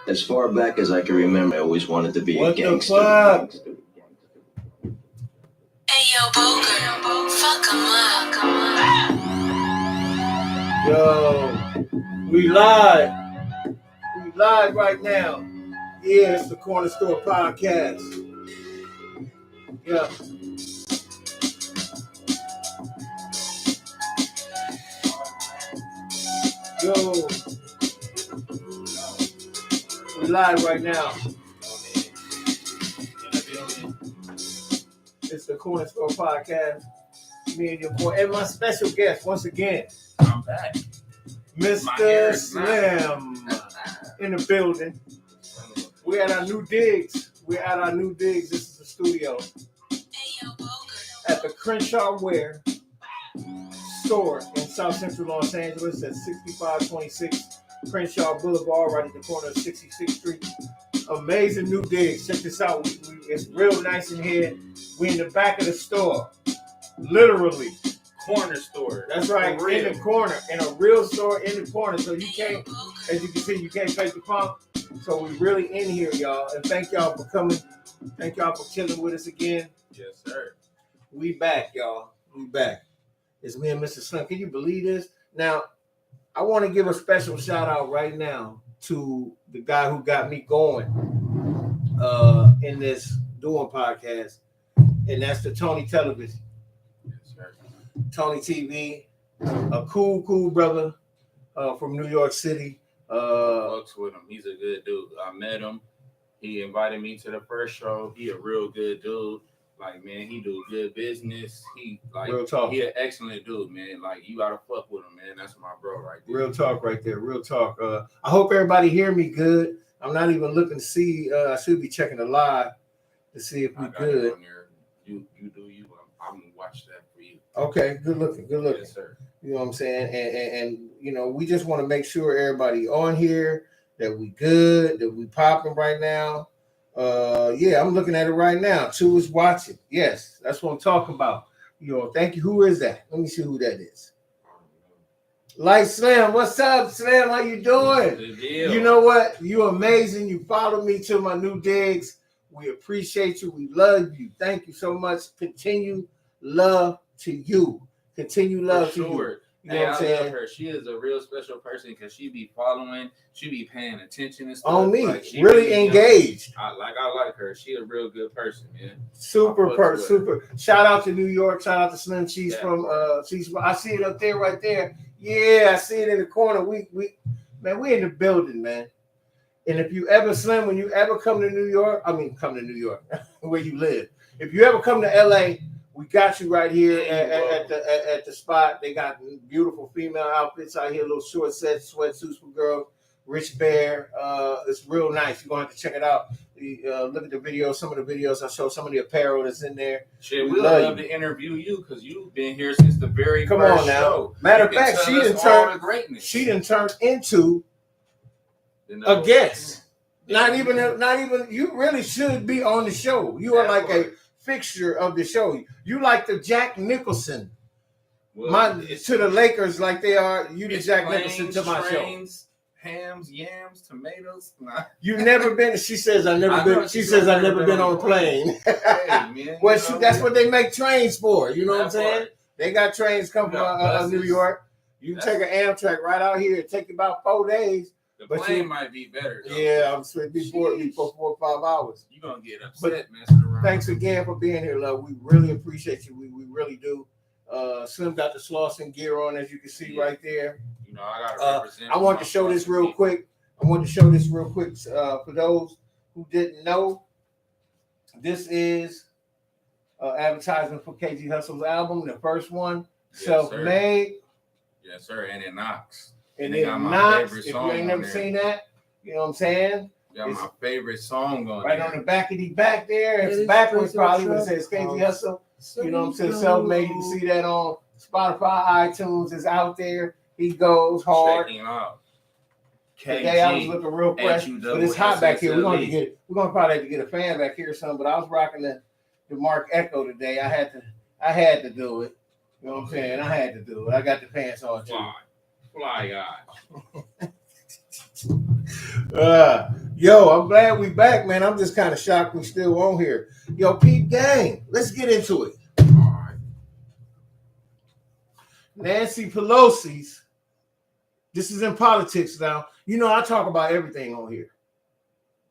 As far back as I can remember, I always wanted to be a gangster. What the fuck? Hey yo, Boker, fuck 'em up. Yo, we live. We live right now. Yeah, it's the Corner Store Podcast. Yeah. Yo, we live right now. It's the Corner Store Podcast. Me and your boy, and my special guest once again, I'm back. Mr. Slim in the building. We're at our new digs. This is the studio at the Crenshaw store in South Central Los Angeles at 6526 Crenshaw Boulevard, right at the corner of 66th Street. Amazing new digs. Check this out. It's real nice in here. We're in the back of the store. Literally. Corner store. That's right. In the corner. In a real store in the corner. So you can't, as you can see, you can't fake the funk. So we really in here, y'all. And thank y'all for coming. Thank y'all for chilling with us again. Yes, sir. We back, y'all. We back. It's me and Mr. Slim. Can you believe this? Now, I want to give a special shout out right now to the guy who got me going in this doing podcast, and that's the Tony Television. Yes, sir. Tony TV, a cool brother from New York City. Fucks with him. He's a good dude. I met him. He invited me to the first show. He a real good dude. Like, man, he do good business. He like Real talk. He an excellent dude, man. Like, you gotta fuck with him, man. That's my bro right there. Real talk right there. Real talk. I hope everybody hear me good. I'm not even looking to see. I should be checking the live to see if we good. You do you. I'm gonna watch that for you. Okay, good looking. Yes, sir. You know what I'm saying? And you know, we just want to make sure everybody on here that we good, that we popping right now. Yeah, I'm looking at it right now. Two is watching. Yes, that's what I'm talking about. You know, thank you. Who is that? Let me see who that is. Light Slim, what's up, Slim? How you doing? You know what? You amazing. You followed me to my new digs. We appreciate you. We love you. Thank you so much. Continue love to you. Continue love to you. You know what I'm saying? I love her. She is a real special person because she be following, she be paying attention and stuff. On me, like, really engaged. I like her. She a real good person, man. Super. Shout out to New York. Shout out to Slim. She's from. I see it up there, right there. Yeah, I see it in the corner. We in the building, man. And if you ever, Slim, when you ever come to New York, where you live. If you ever come to LA. We got you right here at the spot. They got beautiful female outfits out here, little short sets, sweatsuits for girls. Rich Bear, it's real nice. You're gonna have to check it out. Look at the videos, some of the videos. I show some of the apparel that's in there. Shit, we love to interview you because you've been here since the very first on now. show. Matter of fact, she didn't turn into a guest. Not even. You really should be on the show. You are like a fixture of the show. You like the Jack Nicholson to the Lakers like they are. You the Jack Nicholson to my show. Hams, yams, tomatoes. Nah. You've never been. She says I've never been. She says I've never been on a plane. Hey, man, well, that's what they make trains for. You know what I'm saying? They got trains come from New York. You can take an Amtrak right out here. It take you about 4 days. The plane might be better. Though. Yeah, I'm sure before 4 or 5 hours. You're going to get upset messing around. Thanks again for being here, love. We really appreciate you. We really do. Slim got the Slauson gear on, as you can see right there. You know, I got to represent. I want to show this real quick. For those who didn't know. This is advertisement for KG Hustle's album, the first one, Self-Made. Yes, sir. And it knocks. And it knocks. If you ain't never seen that, you know what I'm saying? Got my favorite song on right there. On the back of the back there. It's backwards probably, but it says KG Hustle. You know what I'm saying? Self-Made. You can see that on Spotify, iTunes. Is out there. He goes hard. Checking out. Today I was looking real fresh, but it's hot back here. We're gonna probably have to get a fan back here or something. But I was rocking the Mark Echo today. I had to do it. You know what I'm saying? I had to do it. I got the pants on too. Fly guy. Yo, I'm glad we back, man. I'm just kind of shocked we still on here. Yo, Pete Gang, let's get into it. All right. Nancy Pelosi's. This is in politics now. You know, I talk about everything on here.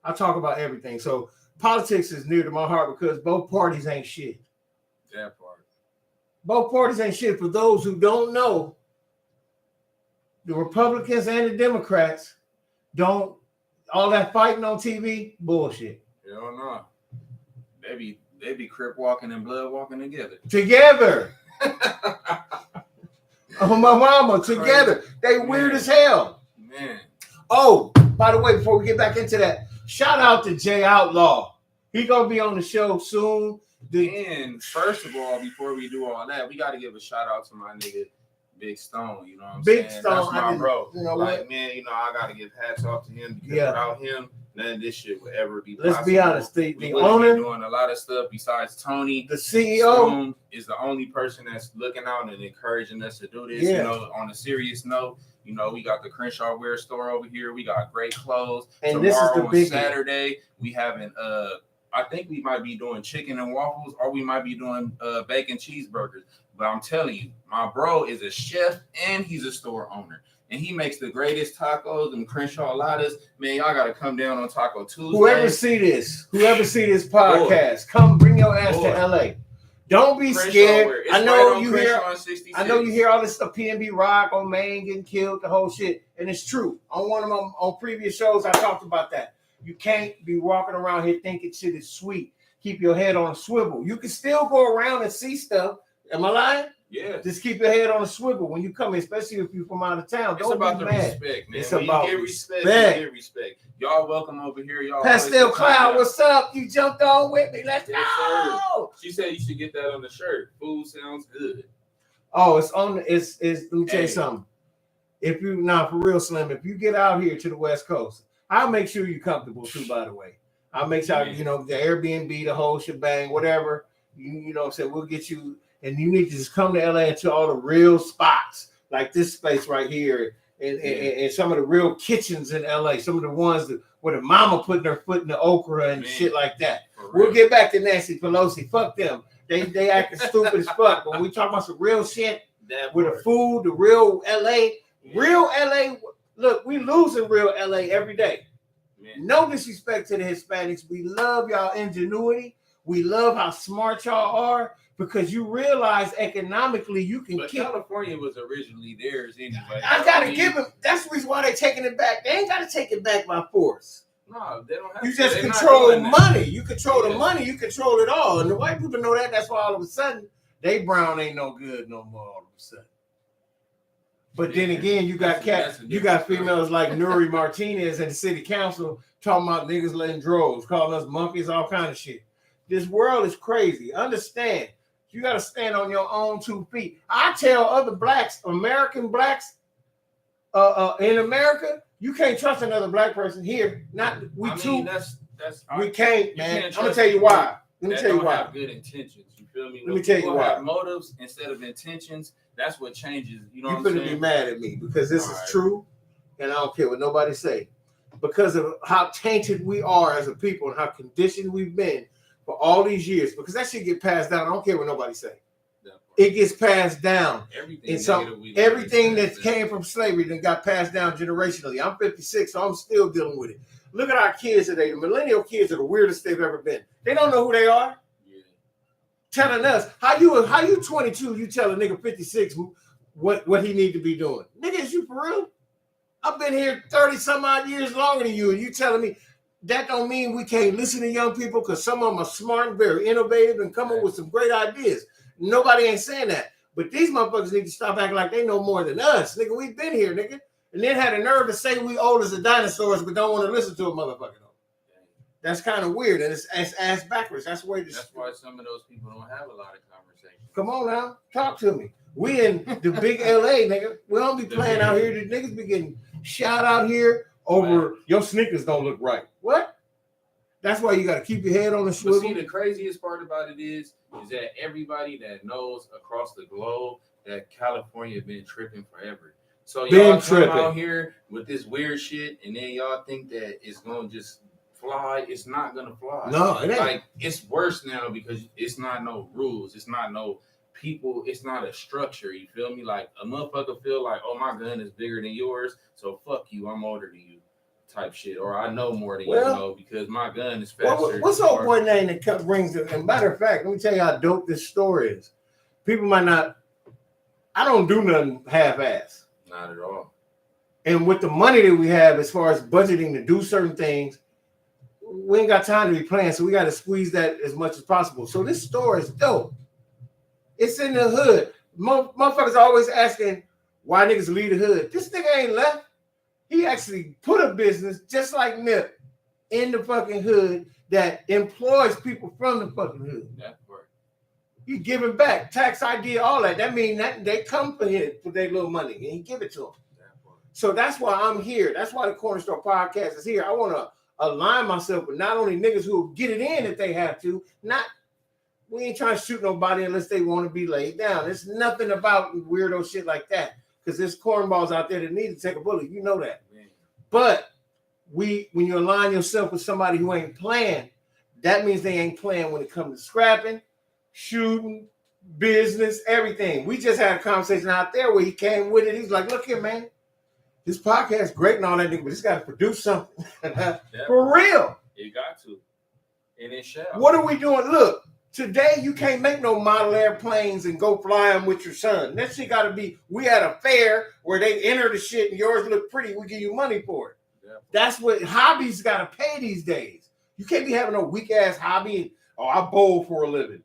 I talk about everything. So politics is near to my heart because both parties ain't shit. That part. Both parties ain't shit. For those who don't know, the Republicans and the Democrats don't, all that fighting on TV, bullshit. Hell no. They be crip walking and blood walking together. Together. Oh, my mama, together. They weird as hell. Man. Oh, by the way, before we get back into that, shout out to Jay Outlaw. He gonna be on the show soon. And first of all, before we do all that, we got to give a shout out to my nigga Big Stone. You know what I'm Big saying? Stone, That's my bro. You know like, what? man, you know, I got to give hats off to him because Yeah. without him, none of this shit would ever be possible. Let's be honest. The We wouldn't owner, be doing a lot of stuff besides Tony. the CEO, Stone is the only person that's looking out and encouraging us to do this. Yeah. You know, on a serious note, you know, we got the Crenshaw wear store over here. We got great clothes. And Tomorrow this is the on biggie. Saturday, we having I think we might be doing chicken and waffles, or we might be doing bacon cheeseburgers. But I'm telling you, my bro is a chef and he's a store owner. And he makes the greatest tacos and Crenshaw lattes. Man, y'all got to come down on Taco Tuesday. whoever see this podcast, come bring your ass to LA. Don't be Crenshaw scared. wear. It's I know right you on hear. Crenshaw and 66. I know you hear all this stuff. PNB Rock on Maine getting killed, the whole shit, and it's true. On one of them on previous shows, I talked about that. You can't be walking around here thinking shit is sweet. Keep your head on a swivel. You can still go around and see stuff. Am I lying? Yeah. Just keep your head on a swivel when you come in, especially if you're from out of town. It's Don't about be the mad. respect, man. It's When about you get respect, respect. you get respect. Y'all welcome over here. Y'all Pastel always Cloud, come out. what's up? You jumped on with me. Let's Yes, go. She said you should get that on the shirt. Food sounds good. Oh, it's on. It's. Let me tell you Hey. something. If you for real, Slim, if you get out here to the West Coast, I'll make sure you're comfortable too. By the way, I'll make sure Yeah. you know the Airbnb, the whole shebang, whatever. You know what I'm saying? We'll get you, and you need to just come to LA to all the real spots like this space right here, and some of the real kitchens in LA. Some of the ones where the mama putting her foot in the okra and Man. shit like that. For We'll real. get back to Nancy Pelosi. Fuck them. They acting stupid as fuck. But when we talk about some real shit That with the part. food, the real LA, real LA. Look, we losing real LA every day. Man. No disrespect to the Hispanics. We love y'all ingenuity. We love how smart y'all are because you realize economically you can But keep. California was originally theirs anyway. I gotta give them. That's the reason why they're taking it back. They ain't gotta take it back by force. No, they don't have You to. just They're not control doing that. money. You control the Yeah. money. You control it all. And the white people know that. That's why all of a sudden they brown ain't no good no more. All of a sudden. But then Yeah. again, you got That's a you got different females like Nuri Martinez and the city council talking about niggas letting droves, calling us monkeys, all kind of shit. This world is crazy. Understand? You got to stand on your own 2 feet. I tell other blacks, American blacks, in America, you can't trust another black person here. Not we I mean, too. that's We can't, You man. can't I'm gonna trust tell you people why. Let me that tell you don't why. have good intentions. You feel me? Let me tell you People why. have motives instead of intentions. That's what changes. You know You're what I'm gonna saying? be mad at me because this All is right. true, and I don't care what nobody say. Because of how tainted we are as a people and how conditioned we've been for all these years. Because that shit get passed down. I don't care what nobody say. That part. It gets passed down. Everything And so negative we learn everything is that passed came from slavery then got passed down generationally. I'm 56, so I'm still dealing with it. Look at our kids today. The millennial kids are the weirdest they've ever been. They don't know who they are. Yeah. Telling us how you 22, you tell a nigga 56 what he need to be doing. Nigga, is you for real? I've been here 30 some odd years longer than you, and you telling me that don't mean we can't listen to young people because some of them are smart and very innovative and come up with some great ideas. Nobody ain't saying that. But these motherfuckers need to stop acting like they know more than us. Nigga, we've been here, nigga. And then had a nerve to say we old as the dinosaurs, but don't want to listen to a motherfucker. That's kind of weird, and it's ass backwards. That's the way this. That's why some of those people don't have a lot of conversations. Come on now, talk to me. We in the big LA, nigga. We don't be playing out here. The niggas be getting shot out here over your sneakers don't look right. What? That's why you got to keep your head on the But swivel. see, the craziest part about it is that everybody that knows across the globe that California been tripping forever. So Been y'all come tripping out here with this weird shit, and then y'all think that it's gonna just fly. It's not gonna fly. No, it ain't. Like, it's worse now because it's not no rules. It's not no people. It's not a structure. You feel me? Like, a motherfucker feel like, oh, my gun is bigger than yours, so fuck you. I'm older than you. Type shit, or I know more than you know because my gun is faster. What's old boy name that brings it? And matter of fact, let me tell you how dope this story is. People might not. I don't do nothing half-ass. Not at all. And with the money that we have, as far as budgeting to do certain things, we ain't got time to be playing, so we got to squeeze that as much as possible. So this store is dope. It's in the hood. Motherfuckers are always asking why niggas leave the hood. This nigga ain't left. He actually put a business just like Nip in the fucking hood that employs people from the fucking hood. That part. He giving back, tax ID, all that. That means that they come for him for their little money and he give it to them. So that's why I'm here. That's why the Corner Store podcast is here. I want to align myself with not only niggas who will get it in if they have to, we ain't trying to shoot nobody unless they want to be laid down. There's nothing about weirdo shit like that. Because there's cornballs out there that need to take a bullet. You know that. Man. But when you align yourself with somebody who ain't playing, that means they ain't playing when it comes to scrapping, shooting, business, everything. We just had a conversation out there where he came with it. He's like, look here, man. This podcast is great and all that, but it's got to produce something. For real. You got to. And it shall. What are we doing? Look. Today, you can't make no model airplanes and go fly them with your son. That shit got to be, we had a fair where they enter the shit and yours look pretty. We give you money for it. Yeah. That's what hobbies got to pay these days. You can't be having a weak-ass hobby. I bowl for a living.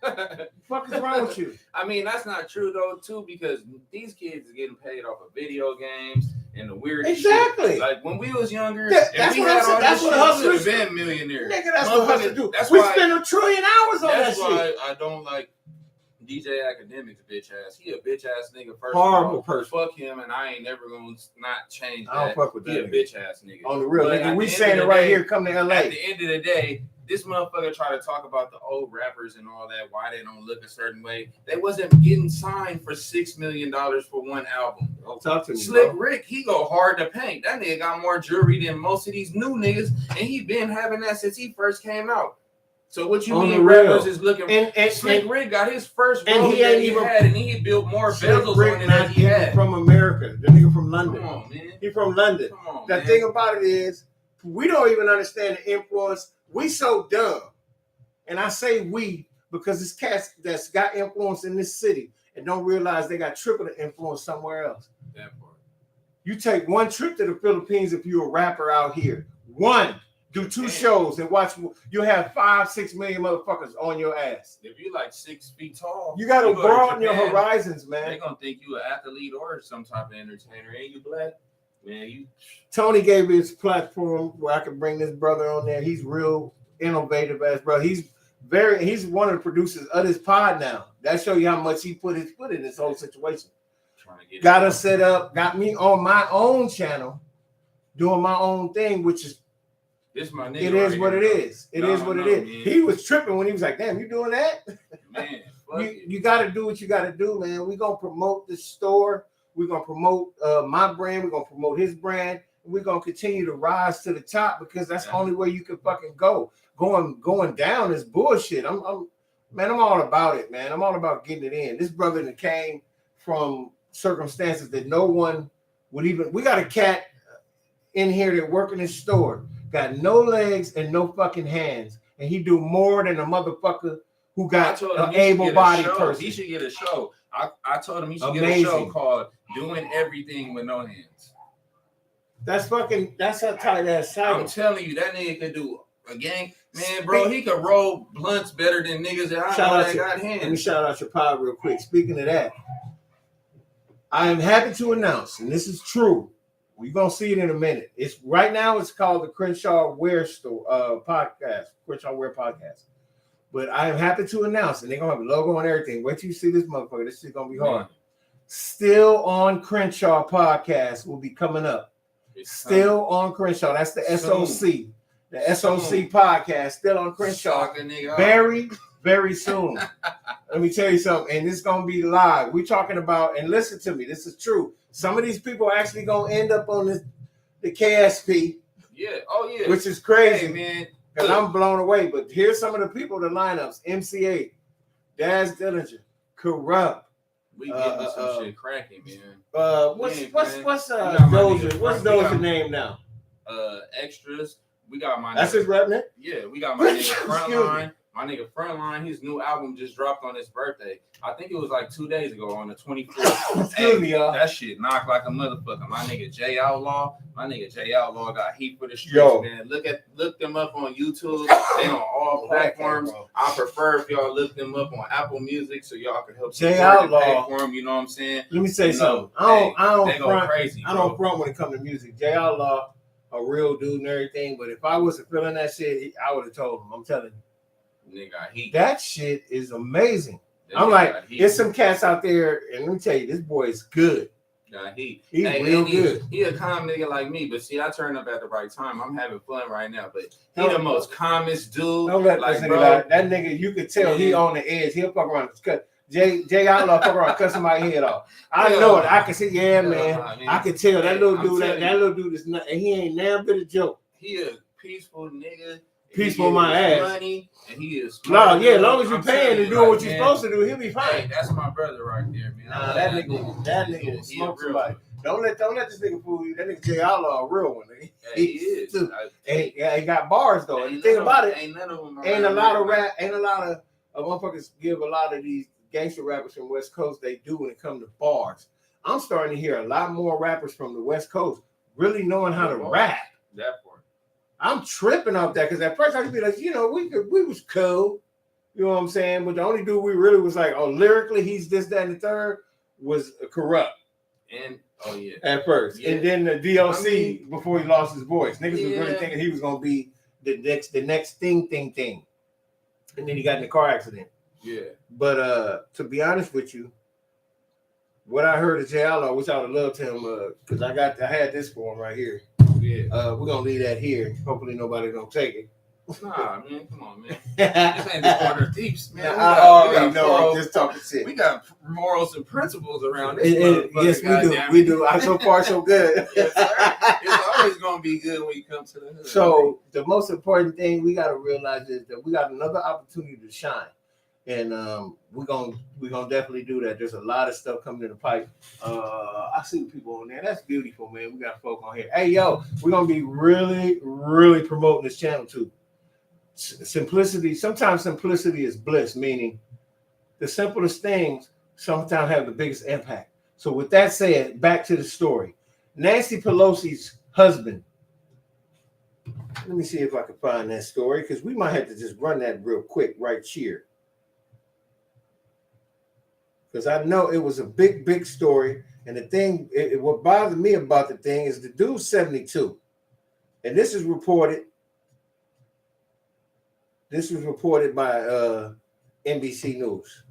What the fuck is wrong with you? I mean, that's not true, though, too, because these kids are getting paid off of video games and the weird exactly. shit. Like, when we was younger, that's we what had all that's this what shit, we hustlers would have been millionaires. Nigga, that's what hustlers do. That's we why, spend 1 trillion hours on that shit. shit. That's why I don't like DJ Academics, bitch ass. He a bitch ass nigga. First horrible of all, person. Fuck him, and I ain't never gonna not change that. I don't fuck with that. He a bitch ass nigga. On the real, but nigga, we saying it right here. Come to LA. At the end of the day, this motherfucker try to talk about the old rappers and all that, why they don't look a certain way. They wasn't getting signed for $6 million for one album. Don't talk to me, Slick bro. Rick, he go hard to paint. That nigga got more jewelry than most of these new niggas, and he been having that since he first came out. So what you mean rappers is looking? And Slick Rick got his first and he ain't even had, and he built more bezels on it than he had. From America, the nigga from London. Come on, man. He from London. Come on, the man. thing about it is, we don't even understand the influence. We so dumb. And I say we because it's cats that's got influence in this city and don't realize they got triple the influence somewhere else. That part. You take one trip to the Philippines if you're a rapper out here. Do 2 shows and watch. You'll have 5-6 million motherfuckers on your ass. If you like 6 feet tall, you got to broaden your horizons, man. They're gonna think you an athlete or some type of entertainer. Ain't you black? Man, Tony gave me his platform where I could bring this brother on there. He's real innovative ass brother. He's one of the producers of this pod now. That show you how much he put his foot in this whole situation. Got us set up, got me on my own channel, doing my own thing, which is this my nigga. It is what it is. It is what it is. Man. He was tripping when he was like, damn, you doing that? Man, you gotta do what you gotta do, man. We're gonna promote this store, we're gonna promote my brand, we're gonna promote his brand, and we're gonna continue to rise to the top because that's the only way you can fucking go. Going down is bullshit. I'm all about it, man. I'm all about getting it in. This brother that came from circumstances that no one would even. We got a cat in here that work in this store, got no legs and no fucking hands, and he do more than a motherfucker who got an able-bodied person. He should get a show. I told him he should get a show called "Doing Everything with No Hands." That's a tight ass title. I'm telling you, that nigga could do a gang. Man, bro, he could roll blunts better than niggas that I know that got hands. Let me shout out your pod real quick. Speaking of that, I am happy to announce, and this is true. We're gonna see it in a minute. It's right now. It's called the Crenshaw Wear Store podcast, Crenshaw Wear Podcast. But I am happy to announce, and they're gonna have a logo and everything. Wait till you see this motherfucker. This shit's gonna be hard. Still on Crenshaw podcast will be coming up. Still on Crenshaw. That's the SOC. The SOC podcast. Still on Crenshaw. Very, very soon. Let me tell you something, and it's gonna be live. We're talking about, and listen to me, this is true. Some of these people are actually gonna end up on the KSP. Yeah. Oh yeah. Which is crazy, hey, man. Because I'm blown away. But here's some of the people, the lineups: MCA, Daz Dillinger, Corrupt. We getting some shit cracking, man. What's Doja name now? Extras. We got my. That's his rap name. Yeah, we got my nigga Frontline. My nigga Frontline. His new album just dropped on his birthday. I think it was like 2 days ago on the 24th. Excuse me, y'all. That shit knocked like a motherfucker. My nigga J Outlaw. Got heat for the streets, man. Look them up on YouTube. They on all platforms. I prefer if y'all look them up on Apple Music so y'all can help J Outlaw pay for them. You know what I'm saying? Let me say something. I don't front when it comes to music. J Outlaw, a real dude and everything. But if I wasn't feeling that shit, I would have told him. I'm telling you. Nigga, heat. That shit is amazing. I'm like, there's some cats out there, and let me tell you, this boy is good. He's real good. He a calm nigga like me, but see, I turn up at the right time. I'm having fun right now, but he the most calmest dude. Don't let this nigga lie. That nigga, you could tell he on the edge. He'll fuck around and cut. J Outlaw fuck around, cut somebody's head off. I know it. I can see, man. I can tell that little dude. That little dude is not. He ain't never been a joke. He a peaceful nigga. Peaceful my ass. Money, and he is. No, yeah, as long as you're paying and doing what you're supposed to do, he'll be fine. Hey, that's my brother right there, man. Nah, that nigga will smoke somebody. Don't let this nigga fool you. That nigga J Outlaw a real one. He is. He got bars though. And the thing about it, ain't none of them. Ain't a lot of motherfuckers give a lot of these gangster rappers from West Coast. They do when it comes to bars. I'm starting to hear a lot more rappers from the West Coast really knowing how to rap. That part. I'm tripping off that because at first I could be like, we was cool, you know what I'm saying? But the only dude we really was like, oh, lyrically he's this, that, and the third was Corrupt. And at first, and then the DLC before he lost his voice, niggas was really thinking he was gonna be the next thing, and then he got in a car accident. Yeah. But to be honest with you, what I heard of J Outlaw, which I would love to him, because I had this for him right here. Yeah. We're gonna leave that here. Hopefully nobody gonna take it. Nah, man, come on, man. This ain't the Corner Thieves, man. I already know. I'm just talking shit. We got morals and principles around this. Yes, we do. So far, so good. Yes, sir. It's always gonna be good when you come to the hood. So the most important thing we gotta realize is that we got another opportunity to shine. And we're gonna definitely do that. There's a lot of stuff coming in the pipe. I see people on there. That's beautiful, man. We got folk on here. Hey, yo, we're gonna be really, really promoting this channel too. Simplicity. Sometimes simplicity is bliss, meaning the simplest things sometimes have the biggest impact. So with that said, back to the story. Nancy Pelosi's husband. Let me see if I can find that story because we might have to just run that real quick right here. Because I know it was a big story. And the thing, what bothered me about the thing is the dude's 72. And this is reported. This was reported by NBC News.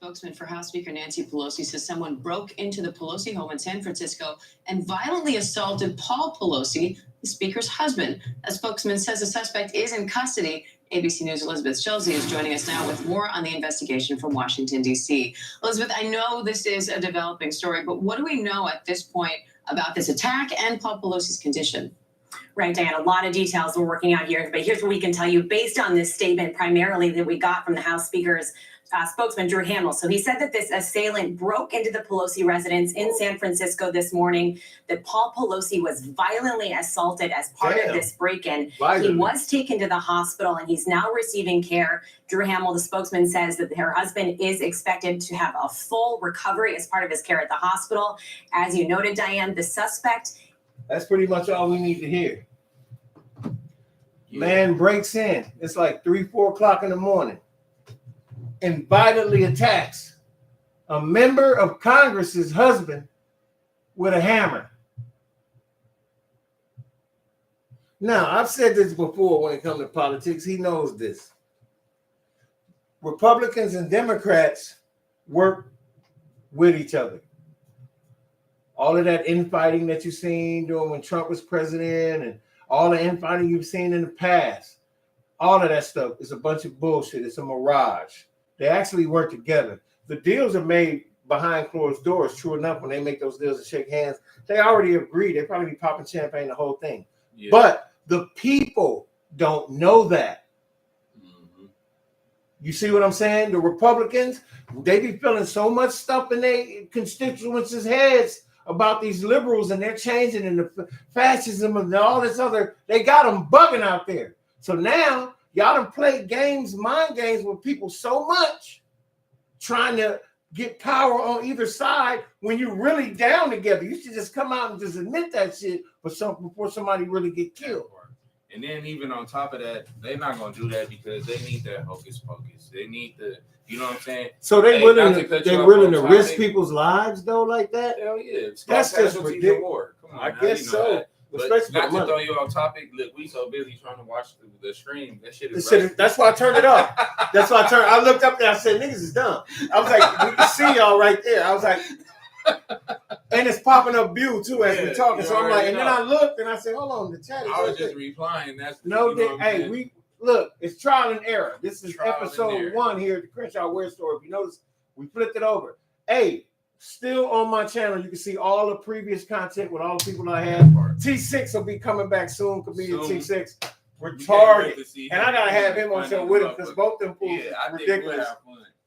Spokesman for House Speaker Nancy Pelosi says someone broke into the Pelosi home in San Francisco and violently assaulted Paul Pelosi, the speaker's husband. A spokesman says the suspect is in custody. ABC News' Elizabeth Schulze is joining us now with more on the investigation from Washington, D.C. Elizabeth, I know this is a developing story, but what do we know at this point about this attack and Paul Pelosi's condition? Right, Diane, a lot of details we're working out here, but here's what we can tell you based on this statement primarily that we got from the House Speaker's spokesman, Drew Hamill. So he said that this assailant broke into the Pelosi residence in San Francisco this morning, that Paul Pelosi was violently assaulted as part of this break-in. He was taken to the hospital and he's now receiving care. Drew Hamill, the spokesman, says that her husband is expected to have a full recovery as part of his care at the hospital. As you noted, Diane, the suspect... That's pretty much all we need to hear. Man breaks in. It's like 3-4 o'clock in the morning and violently attacks a member of Congress's husband with a hammer. Now, I've said this before when it comes to politics. He knows this. Republicans and Democrats work with each other. All of that infighting that you've seen during when Trump was president and all the infighting you've seen in the past, all of that stuff is a bunch of bullshit. It's a mirage. They actually work together. The deals are made behind closed doors. True enough, when they make those deals and shake hands, they already agree. They probably be popping champagne, the whole thing. Yeah. But the people don't know that. Mm-hmm. You see what I'm saying? The Republicans, they be feeling so much stuff in their constituents' heads about these liberals, and they're changing, and the fascism and all this other. They got them bugging out there. So now y'all done played games, mind games with people so much, trying to get power on either side when you're really down together. You should just come out and just admit that shit before somebody really get killed. And then even on top of that, they're not gonna do that because they need that hocus pocus. They need the, you know what I'm saying? So they're willing to risk people's lives though, like that? Hell yeah. That's just ridiculous. Come on, I guess so. But not to throw you off topic. Look, we so busy trying to watch the stream. That shit is. That's why I turned it off. I looked up there. I said, "Niggas is dumb." I was like, "We can see y'all right there." I was like, and it's popping up view too as we're talking. So I'm like, and then I looked and I said, "Hold on, the chat." I was just replying. That's hey, we look. It's trial and error. This is episode 1 here at the Crenshaw Wear Store. If you notice, we flipped it over. Hey. Still on my channel, you can see all the previous content with all the people I had. T6 will be coming back soon. Comedian T6, retarded, and I gotta have him on show with him because both them fools are ridiculous.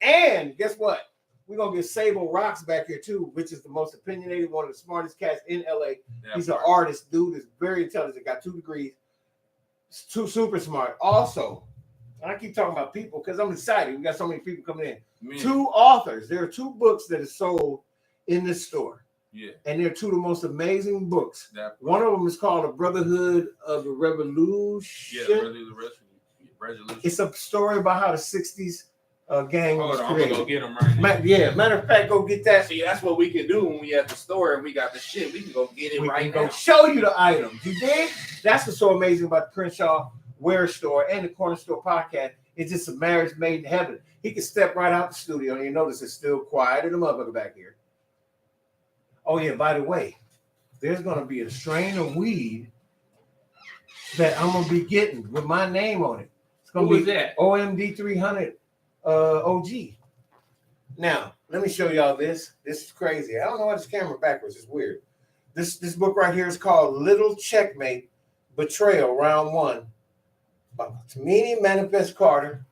And guess what? We're gonna get Sable Rocks back here too, which is the most opinionated, one of the smartest cats in LA. He's an artist, dude. Is very intelligent. Got 2 degrees. Too super smart. Also, I keep talking about people because I'm excited. We got so many people coming in. Man. 2 authors. There are 2 books that are sold in this store. Yeah. And they're 2 of the most amazing books. One of them is called A Brotherhood of the Revolution. Yeah, Brotherhood of the Revolution. It's a story about how the 60s gang was created. I'm gonna go get them right now. Matter of fact, go get that. See, that's what we can do when we at the store and we got the shit. We can go get it right now. Go show you the items. You dig? That's what's so amazing about the Crenshaw Wear Store and the Corner Store podcast. It's just a marriage made in heaven. He can step right out the studio and you notice it's still quiet in the motherfucker back here. Oh yeah, by the way, there's gonna be a strain of weed that I'm gonna be getting with my name on it. It's gonna be that OMD 300 OG. Now, let me show y'all this. This is crazy. I don't know why this camera backwards. It's weird. This book right here is called Little Checkmate: Betrayal, Round 1. Tamini Manifest Carter,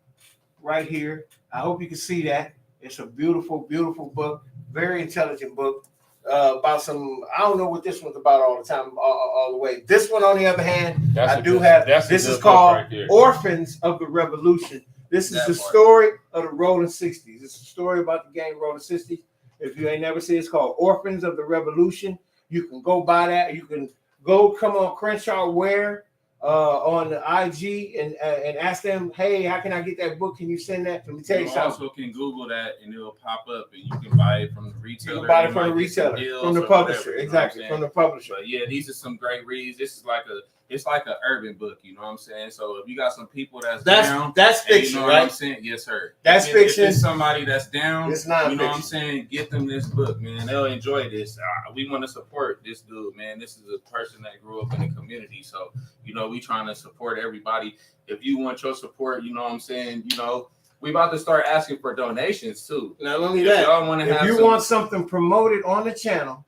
right here. I hope you can see that. It's a beautiful, beautiful book. Very intelligent book. About some, I don't know what this one's about all the time, all the way. This one, on the other hand, this is called right Orphans of the Revolution. This is the story of the Rolling 60s. It's a story about the gang Rolling 60s. If you ain't never seen it, it's called Orphans of the Revolution. You can go buy that. You can go come on Crenshaw Wear on the IG and ask them, hey, how can I get that book? Can you send that? Let me tell you something. Also can Google that and it'll pop up and you can buy it from the retailer. You can buy it from the retailer, from the publisher. Whatever, exactly, from the publisher. But yeah, these are some great reads. This is like it's like an urban book, you know what I'm saying? So if you got some people that's down, that's fiction, you know right? What I'm saying? Yes, sir. That's fiction. If it's somebody that's down, it's not you know fiction. What I'm saying? Get them this book, man. They'll enjoy this. We want to support this dude, man. This is a person that grew up in the community. So, you know, we trying to support everybody. If you want your support, you know what I'm saying? You know, we about to start asking for donations too. Not only that, if you want something promoted on the channel,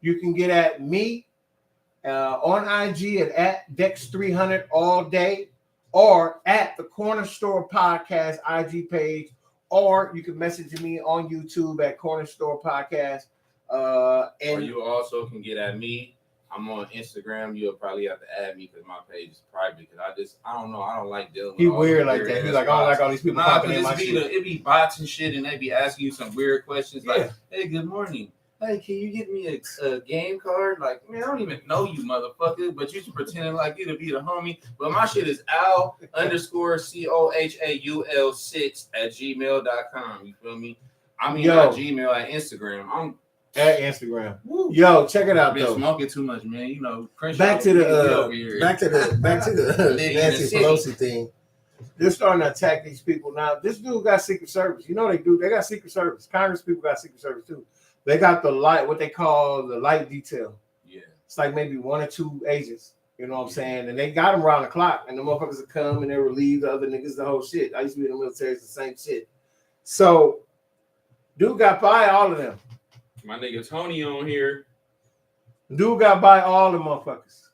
you can get at me on IG at Dex300 all day, or at the Corner Store Podcast IG page, or you can message me on YouTube at Corner Store Podcast. Or you also can get at me. I'm on Instagram. You'll probably have to add me because my page is private. Because I don't know. I don't like dealing with He weird like that. He's like, I don't like all these people popping in my shit. It be bots and shit, and they be asking you some weird questions like, hey, good morning. Hey, can you get me a game card? Like, man, I don't even know you, motherfucker, but you should pretend like you to be the homie. But my shit is Al_COHAUL6@gmail.com. You feel me? I mean, not Gmail, at Instagram. I'm at Instagram. Woo. Yo, check it out. I've been smoking too much, man. You know, Crenshaw back to the Nancy Pelosi thing. They're starting to attack these people now. This dude got Secret Service. You know they do. They got Secret Service. Congress people got Secret Service too. They got the light, what they call the light detail. Yeah, it's like maybe 1 or 2 agents. You know what I'm saying? And they got them around the clock, and the motherfuckers would come and they relieve the other niggas the whole shit. I used to be in the military, it's the same shit. So, dude got by all of them. My nigga Tony on here. Dude got by all the motherfuckers.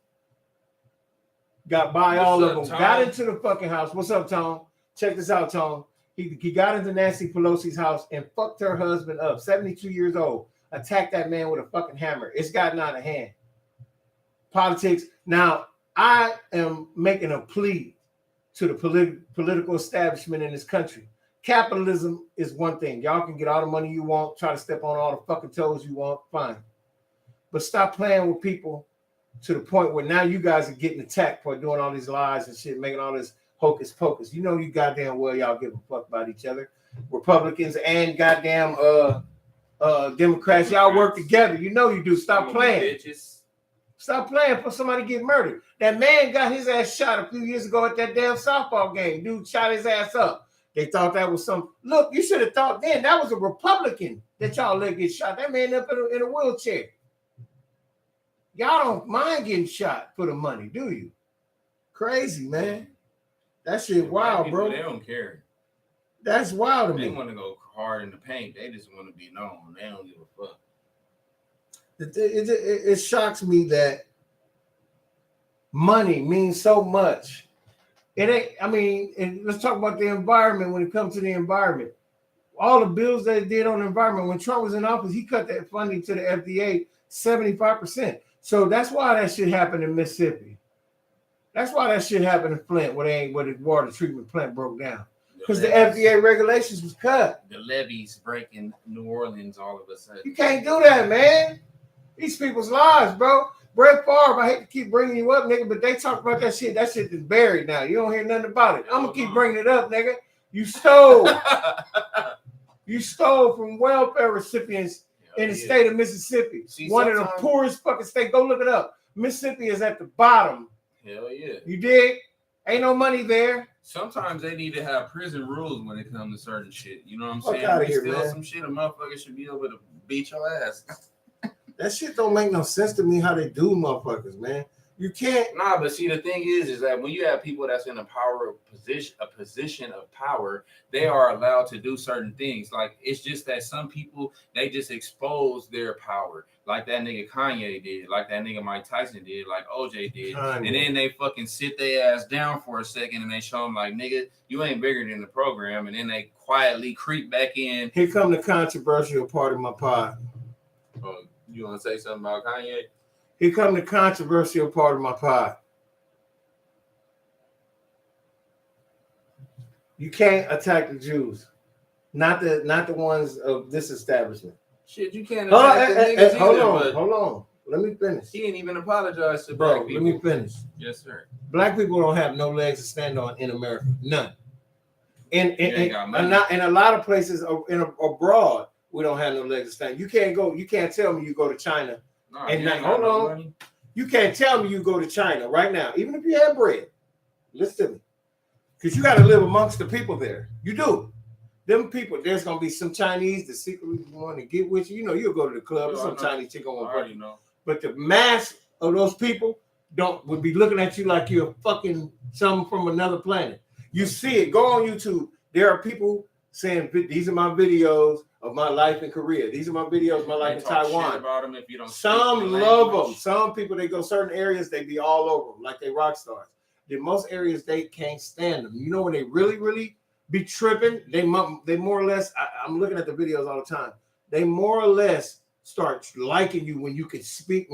Got by What's all up, of them. Tom? Got into the fucking house. What's up, Tom? Check this out, Tom. He got into Nancy Pelosi's house and fucked her husband up. 72 years old. Attacked that man with a fucking hammer. It's gotten out of hand. Politics. Now, I am making a plea to the political establishment in this country. Capitalism is one thing. Y'all can get all the money you want, try to step on all the fucking toes you want, fine. But stop playing with people to the point where now you guys are getting attacked for doing all these lies and shit, making all this hocus pocus. You know you goddamn well y'all give a fuck about each other. Republicans and goddamn Democrats, y'all work together. You know you do. Stop playing. Stop playing for somebody to get murdered. That man got his ass shot a few years ago at that damn softball game. Dude shot his ass up. They thought that was some. Look, you should have thought then that was a Republican that y'all let get shot. That man up in a wheelchair. Y'all don't mind getting shot for the money, do you? Crazy, man. That shit wild, people, bro. They don't care. That's wild to me. They want to go hard in the paint. They just want to be known. They don't give a fuck. It shocks me that money means so much. It ain't, I mean, and let's talk about the environment when it comes to the environment. All the bills they did on the environment, when Trump was in office, he cut that funding to the FDA 75%. So that's why that shit happened in Mississippi. That's why that shit happened in Flint, where the water treatment plant broke down. Because the FDA regulations was cut. The levees breaking New Orleans all of a sudden. You can't do that, man. These people's lives, bro. Brett Favre, I hate to keep bringing you up, nigga, but they talk about that shit. That shit is buried now. You don't hear nothing about it. I'm going to keep bringing it up, nigga. You stole. You stole from welfare recipients in the state of Mississippi. One of the poorest fucking states. Go look it up. Mississippi is at the bottom. Hell yeah. You dig? Ain't no money there. Sometimes they need to have prison rules when it comes to certain shit. You know what I'm Fuck saying? outta If you here, steal man. some shit, a motherfucker should be able to beat your ass. That shit don't make no sense to me how they do motherfuckers, man. You can't. Nah, but see, the thing is that when you have people that's in a position of power, they are allowed to do certain things. Like, it's just that some people, they just expose their power, like that nigga Kanye did, like that nigga Mike Tyson did, like OJ did. Kanye. And then they fucking sit their ass down for a second and they show them like, nigga, you ain't bigger than the program. And then they quietly creep back in. Here come the controversial part of my pod. Oh, you want to say something about Kanye? Here come the controversial part of my pod. You can't attack the Jews, not the ones of this establishment. Shit, you can't attack the niggas either, hold on. Let me finish. He ain't even apologize to black people. Let me finish. Yes, sir. Black people don't have no legs to stand on in America. None. In a lot of places abroad, we don't have no legs to stand. You can't tell me you go to China. Nah, And now, hold on. You can't tell me you go to China right now, even if you have bread. Listen to me. Because you got to live amongst the people there. You do. Them people, there's going to be some Chinese that secretly want to get with you. You know, you'll go to the club. There's some Chinese chick on you know. But the mass of those people would be looking at you like you're fucking something from another planet. You see it. Go on YouTube. There are people saying, these are my videos of my life in Korea. These are my videos of my life in Taiwan. About them if you don't Some love them. Some people, they go certain areas, they be all over them, like they rock stars. In most areas, they can't stand them. You know when they really, really be tripping, they more or less, I'm looking at the videos all the time, they more or less start liking you when you can speak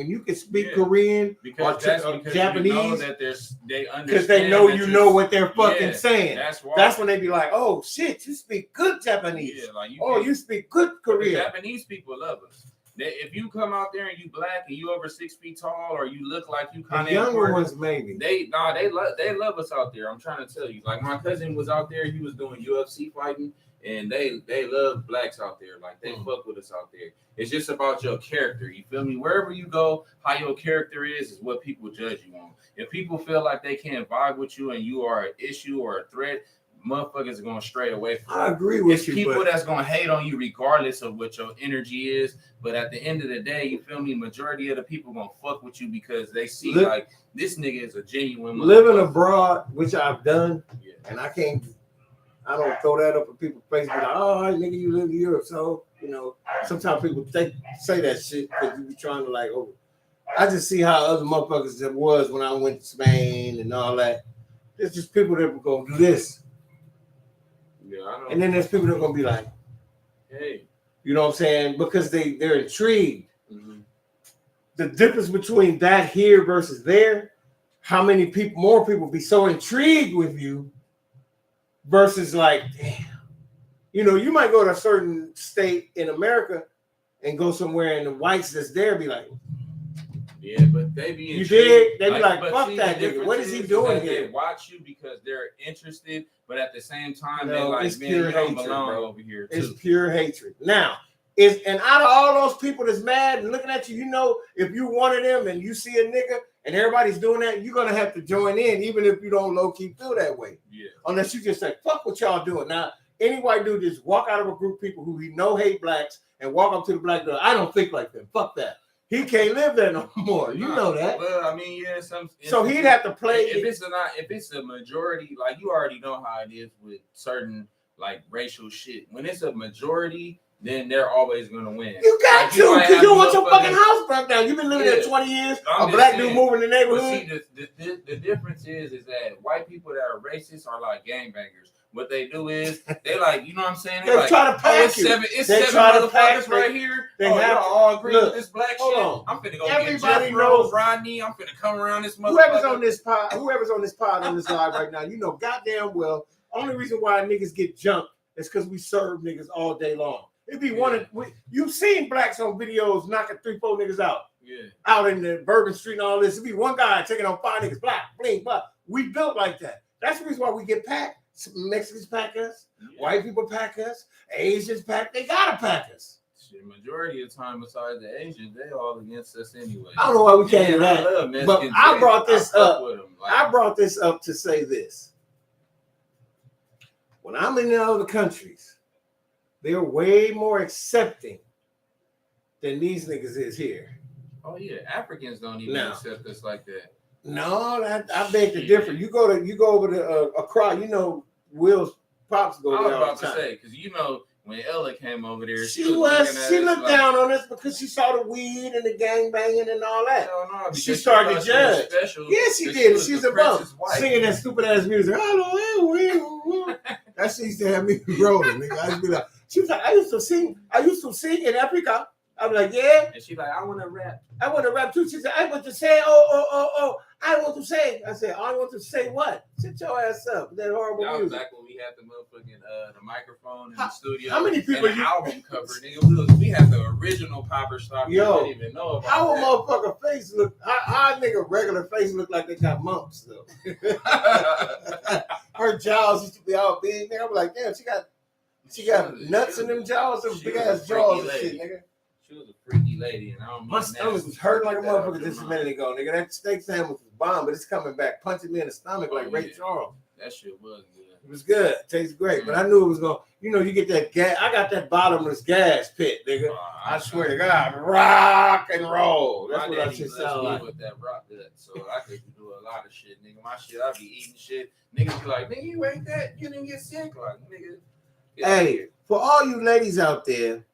Korean or Japanese. You know that they understand because they know you know what they're fucking saying. That's when they be like, oh shit, you speak good Japanese. Yeah, like you speak good Korean. Japanese people love us. If you come out there and you black and you over 6 feet tall or you look like you kind of younger ones maybe they love us out there. I'm trying to tell you. Like my cousin was out there, he was doing UFC fighting, and they love blacks out there. Like they fuck with us out there. It's just about your character. You feel me? Wherever you go, how your character is what people judge you on. If people feel like they can't vibe with you and you are an issue or a threat, motherfuckers are gonna stray away from. I agree with it's you. People but that's gonna hate on you regardless of what your energy is. But at the end of the day, you feel me? Majority of the people gonna fuck with you because they see like this nigga is a genuine living abroad, which I've done, yeah. And I don't throw that up in people's face. Be like, oh, nigga, you live in Europe, so you know. Sometimes people say that shit because you be trying to like, oh. I just see how other motherfuckers that was when I went to Spain and all that. There's just people that will go do this. Yeah, I know. And then there's people that are gonna be like, hey, you know what I'm saying? Because they're intrigued. Mm-hmm. The difference between that here versus there, how many more people be so intrigued with you versus like, damn. You know, you might go to a certain state in America and go somewhere and the whites that's there be like, yeah, but they be you did. They be like, fuck see, that nigga. What is he doing here? They watch you because they're interested, but at the same time, No, they're like, it's man, pure you don't hatred, belong bro. over here. It's too. pure hatred. Now, and out of all those people that's mad and looking at you, you know, if you one of them and you see a nigga and everybody's doing that, you're gonna have to join in, even if you don't low key feel that way. Yeah. Unless you just say, fuck what y'all doing. Now, any white dude just walk out of a group of people who he know hate blacks and walk up to the black girl. I don't think like them. Fuck that. He can't live there no more. You know that. Well, I mean, yeah. So he'd have to play. If it's a majority, like you already know how it is with certain like racial shit. When it's a majority, then they're always gonna win. You got to, because you don't want your fucking house burnt down. You've been living there 20 years. A black dude moving in the neighborhood. But see, the difference is that white people that are racist are like gangbangers. What they do is they like, you know what I'm saying? They like, try to pack you. It's seven motherfuckers right here. They have all agree with this black hold shit. on. I'm finna go Everybody get Jeff knows Rodney. I'm finna come around this motherfucker. Whoever's on this pod on this live right now, you know goddamn well. Only reason why niggas get jumped is because we serve niggas all day long. It'd be you've seen blacks on videos knocking 3-4 niggas out. Yeah. Out in the Bourbon Street and all this. It'd be one guy taking on 5 niggas, black, bling, but we built like that. That's the reason why we get packed. Mexicans pack us, white people pack us, Asians pack. They gotta pack us. Shit, majority of the time, besides the Asians, they all against us anyway. I don't know why we can't do that. But I brought this up. I brought this up to say this. When I'm in the other countries, they're way more accepting than these niggas is here. Oh yeah, Africans don't even accept us like that. No, I beg to differ. You go over to Accra. You know, Will's pops go there all the time. I was about to say, because you know when Ella came over there, she looked down on us because she saw the weed and the gang banging and all that. No, she started to judge. Yes, she did. She's a bum singing that stupid ass music. That shit used to have me rolling. Nigga. I used to be like, she was like, I used to sing in Africa. I'm like, yeah. And she's like, I want to rap. I want to rap too. She said, I want to say, oh. I want to say. I said, I want to say what? Sit your ass up. That horrible music. That was back when we had the motherfucking the microphone in the studio. How many people and the album cover, nigga? We had the original popper stock. Yo, we didn't even know about how a motherfucker face look? How a nigga regular face look like they got mumps though? Her jaws used to be all big. Nigga, I'm like, damn, she got nuts in them jaws, them big ass jaws and shit, nigga. She was a freaky lady, and I don't mean my stomach was hurting like a motherfucker just a minute ago, nigga. That steak sandwich was bomb, but it's coming back, punching me in the stomach like Ray Charles. That shit was good. It was good. It tastes great, but I knew it was going. You know, you get that gas. I got that bottomless gas pit, nigga. I swear to God, rock and roll. That's what that shit sound like. With that rock gut, so I could do a lot of shit, nigga. My shit, I be eating shit. Niggas be like, nigga, you ate that? You didn't get sick, like, nigga. Hey, for all you ladies out there.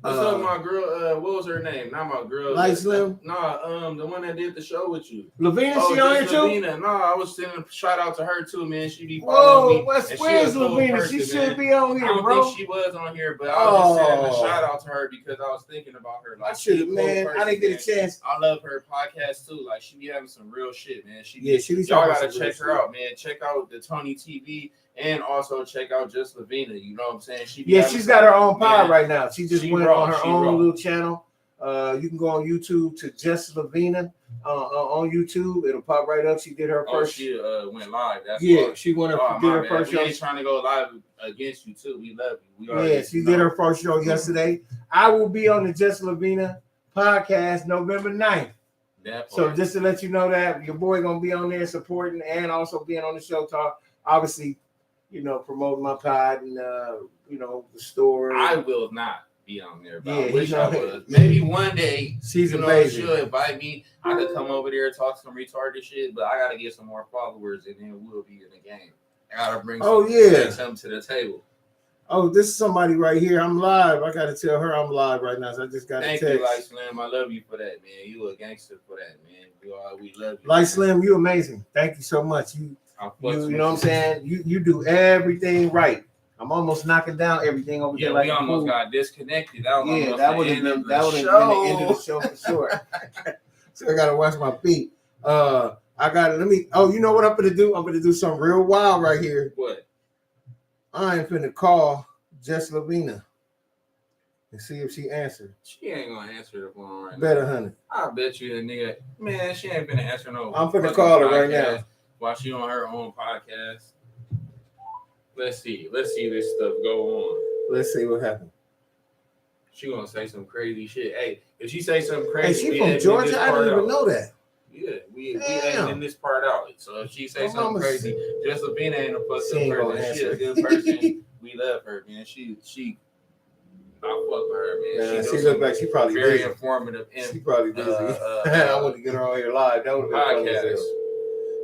What's up, my girl? What was her name? Not my girl. Light Slim? Nah, the one that did the show with you. Lavina, she on here too? Lavina. No, I was sending a shout out to her too, man. She be following me. Where's Lavina? She should be on here, bro. I don't think she was on here, but I was just sending a shout out to her because I was thinking about her. Like, I should have, man. I didn't get a chance. I love her podcast too. Like, she be having some real shit, man. Y'all gotta check her out, man. Check out the Tony TV. And also check out Just Lavina. You know what I'm saying? She's got her own pod right now. She just went on her own little channel. You can go on YouTube to Just Lavina on YouTube. It'll pop right up. She did her first. She went live. That's she went up. Did her first show. We ain't trying to go live against you too. We love you. She did her first show yesterday. I will be on the Just Lavina podcast November 9th. That So part. just to let you know that your boy gonna be on there supporting and also being on the show talk. Obviously, you know, promoting my pod and you know, the store. I will not be on there, but Yeah, I wish you I know, was. Maybe one day, she's you know, amazing. she'll invite me. I could come over there and talk some retarded shit, but I gotta get some more followers, and then we'll be in the game. I gotta bring something to the table. Oh, this is somebody right here. I'm live. I gotta tell her I'm live right now. So I just got Thank a text. you, Light Slim. I love you for that, man. You a gangster for that, man. We love you. Light Slim, you amazing. Thank you so much. You know what I'm saying? You do everything right. I'm almost knocking down everything over here. Yeah, we almost got disconnected. That would have been the end of the show for sure. So I gotta watch my feet. You know what I'm gonna do? I'm gonna do something real wild right here. What? I am finna call Jess Lavina and see if she answered. She ain't gonna answer the phone right Better, now. honey. I bet you the nigga, man, she ain't finna answer no. I'm finna call her right now. While she on her own podcast. Let's see this stuff go on. Let's see what happened. She gonna say some crazy shit. Hey, if she say something crazy, hey, she from Georgia? I didn't even know that. Yeah, we editing this part out. So if she say something crazy, just Lavina ain't a fucking person. She a good person. We love her, man. She I fuck with her, man. She look like she probably very busy. Informative. She probably busy. I want to get her on here live. That would have been funny.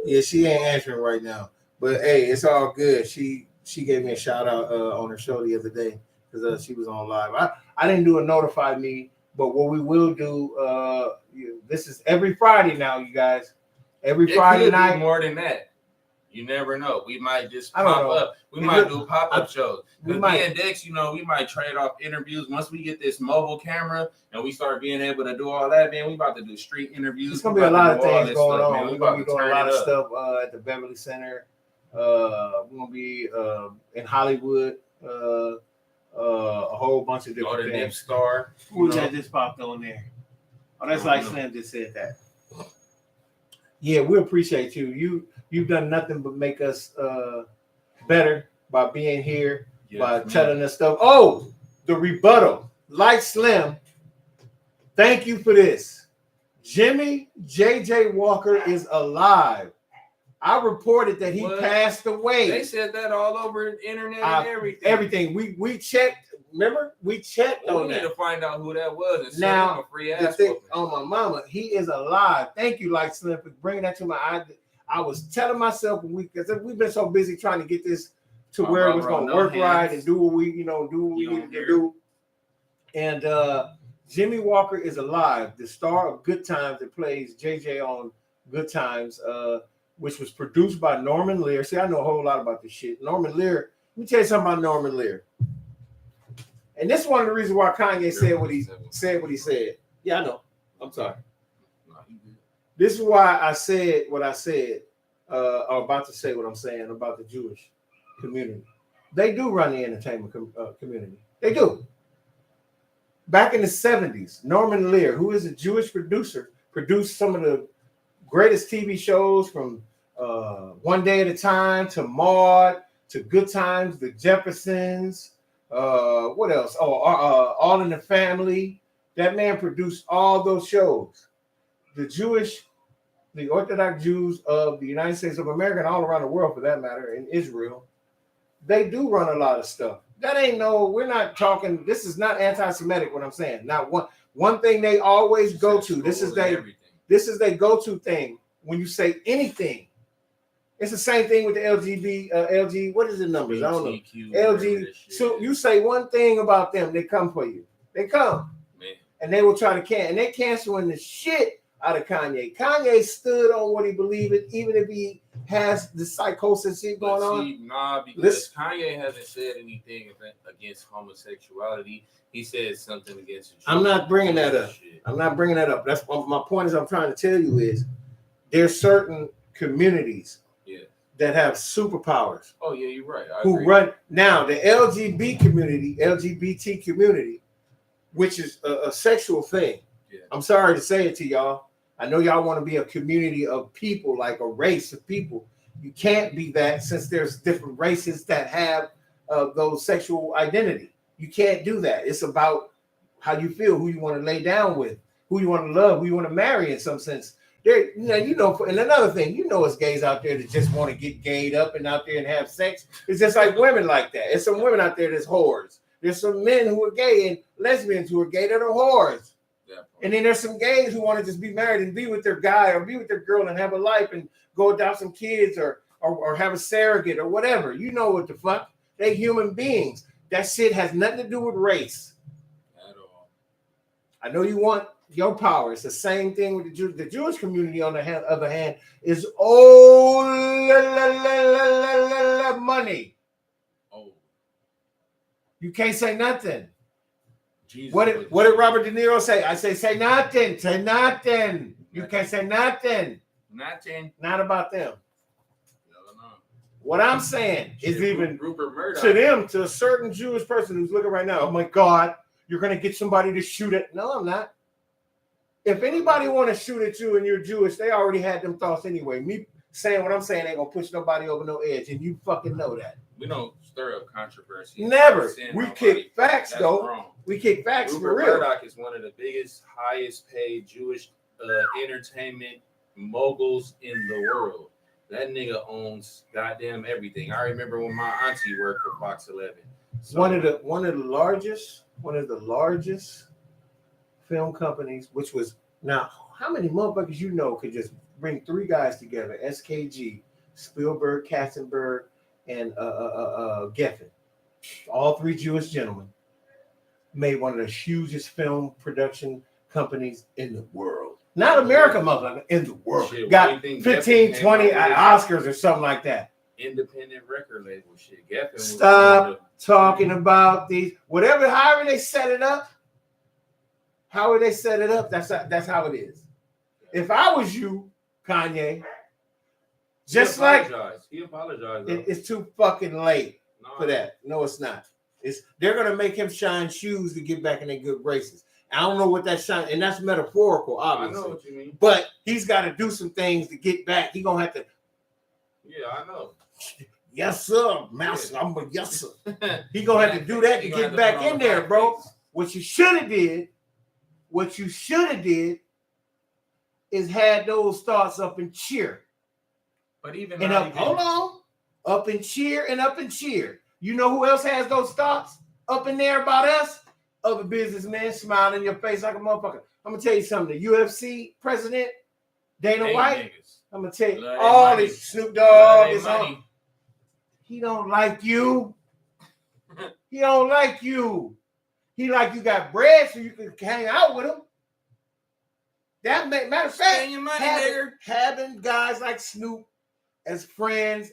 Yeah, she ain't answering right now. But hey, it's all good. She gave me a shout out on her show the other day because she was on live. I didn't do a notify me, but what we will do, this is every Friday now, you guys. Every Friday night. Be more than that. You never know. We might just pop up. We might do pop-up shows. Because me and Dex, you know, we might trade off interviews. Once we get this mobile camera and we start being able to do all that, man, we about to do street interviews. There's going to be a lot of things going on. We're going to be doing a lot of stuff at the Beverly Center. We're going to be in Hollywood. A whole bunch of different things. Star. Who that just popped on there? Oh, that's like Slim just said that. Yeah, we appreciate you. You've done nothing but make us better by being here, by telling us stuff. Oh, the rebuttal. Like Slim, thank you for this. Jimmy J.J. Walker is alive. I reported that he passed away. They said that all over the internet and everything. Everything. We checked. Remember? We checked on that. We need to find out who that was and now, send him a free ass. On my mama, he is alive. Thank you, Like Slim, for bringing that to my eye. I was telling myself because we've been so busy trying to get this to where it was going to work right and do what we needed to do. And Jimmy Walker is alive, the star of Good Times that plays JJ on Good Times, which was produced by Norman Lear. See, I know a whole lot about this shit. Norman Lear. Let me tell you something about Norman Lear. And this is one of the reasons why Kanye said what he said. Yeah, I know. I'm sorry. This is why I said what I said, or about to say what I'm saying about the Jewish community. They do run the entertainment community. They do. Back in the 70s, Norman Lear, who is a Jewish producer, produced some of the greatest TV shows from One Day at a Time to Maude to Good Times, The Jeffersons. What else? All in the Family. That man produced all those shows. The Orthodox Jews of the United States of America and all around the world, for that matter, in Israel, they do run a lot of stuff. We're not talking, this is not anti-Semitic, what I'm saying. Not one thing they always go to. This is their go-to thing. When you say anything, it's the same thing with the LG, what is the numbers? I don't know. LG. So you say one thing about them, they come for you. They come. Man. And they will try to and they canceling the shit out of Kanye. Kanye stood on what he believed in, even if he has the psychosis shit going on. Because Kanye hasn't said anything against homosexuality. He said something against. I'm not bringing that up. That's my point. I'm trying to tell you is there's certain communities that have superpowers. Oh yeah, you're right. I who agree. Run now the LGBT community, which is a sexual thing. Yeah. I'm sorry to say it to y'all. I know y'all want to be a community of people, like a race of people. You can't be that since there's different races that have those sexual identity. You can't do that. It's about how you feel, who you want to lay down with. who you want to love, who you want to marry in some sense. There, and another thing, it's gays out there that just want to get gayed up and out there and have sex. It's just like women like that. There's some women out there that's whores. There's some men who are gay and lesbians who are gay that are whores. Yeah. And then there's some gays who want to just be married and be with their guy or be with their girl and have a life and go adopt some kids or have a surrogate or whatever. You know what the fuck? They human beings. That shit has nothing to do with race. At all. I know you want your power. It's the same thing with the Jewish community. On the other hand, is money. Oh, you can't say nothing. Jesus, what did Robert De Niro say? I say nothing. Say nothing. You can't say nothing. Nothing. Not about them. No. What I'm saying is even to them, to a certain Jewish person who's looking right now. Oh my God, you're gonna get somebody to shoot it. No, I'm not. If anybody want to shoot at you and you're Jewish, they already had them thoughts anyway. Me saying what I'm saying ain't gonna push nobody over no edge, and you fucking know that. We don't stir up controversy. Never. We kick facts though. Wrong. We kick facts for real. Rupert Murdoch is one of the biggest, highest paid Jewish entertainment moguls in the world. That nigga owns goddamn everything. I remember when my auntie worked for Fox 11. So, one of the largest film companies, which was now how many motherfuckers could just bring three guys together? SKG, Spielberg, Katzenberg, and Geffen. All three Jewish gentlemen made one of the hugest film production companies in the world. Not America, motherfucker, in the world. Shit, got 15, 20 Oscars or something like that. Independent record label shit. Geffen. Stop talking about these. However they set it up. However they set it up, that's how it is. If I was you, Kanye, he apologized. It's too fucking late for that. No, it's not. They're gonna make him shine shoes to get back in their good graces. I don't know what that shine, and that's metaphorical, obviously. I know what you mean. But he's got to do some things to get back. He's gonna have to. Yeah, I know. Yes, sir, master. Yeah. I'm a yes, sir. He's gonna have to do that to get back in there, bro. What you should have did is had those thoughts up and cheer. But even and up and cheer and up and cheer. You know who else has those thoughts up in there about us? Other businessmen smiling in your face like a motherfucker. I'm gonna tell you something. The UFC president, Dana White. Niggas. I'm gonna tell you all these Snoop Dogg is on. He don't like you. He don't like you. He like you got bread so you can hang out with him. That matter of fact, having guys like Snoop as friends